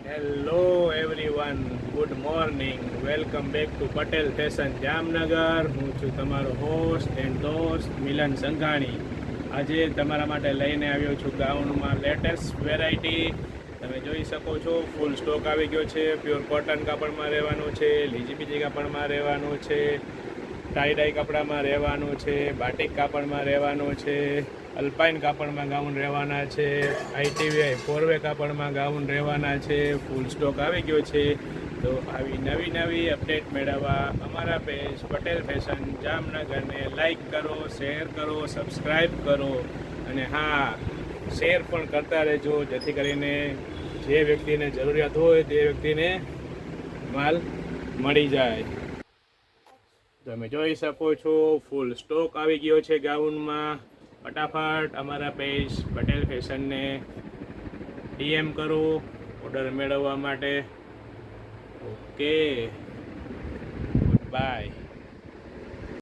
Hello everyone, good morning. Welcome back to Patel fashion Jamnagar. હું છું તમારો હોસ્ટ એન્ડ દોસ્ત મિલન સંઘાણી. આજે તમારા માટે લઈને આવ્યો છું ગાઉનમાં લેટેસ્ટ વેરાયટી. તમે જોઈ શકો છો, ફૂલ સ્ટોક આવી ગયો છે. પ્યોર કોટન કાપડમાં રહેવાનું છે, લીજીબીજી કાપડમાં રહેવાનું છે, ટાઈ કપડામાં રહેવાનું છે, બાટિક કાપડમાં રહેવાનું છે, અલ્પાઇન કાપડમાં ગાઉન રહેવાના છે, આઈટીવીઆઈ ફોરવે કાપડમાં ગાઉન રહેવાના છે. ફૂલ સ્ટોક આવી ગયો છે. તો આવી નવી અપડેટ મેળવવા અમારા પેજ પટેલ ફેશન જામનગરને લાઈક કરો, શેર કરો, સબસ્ક્રાઈબ કરો અને હા, શેર પણ કરતા રહેજો, જેથી કરીને જે વ્યક્તિને જરૂરિયાત હોય તે વ્યક્તિને માલ મળી જાય. તમે જોઈ શકો છો, ફૂલ સ્ટોક આવી ગયો છે ગાઉનમાં. ફટાફટ અમારા પેજ પટેલ ફેશનને ડીએમ કરો ઓર્ડર મેળવવા માટે. Okay, good bye.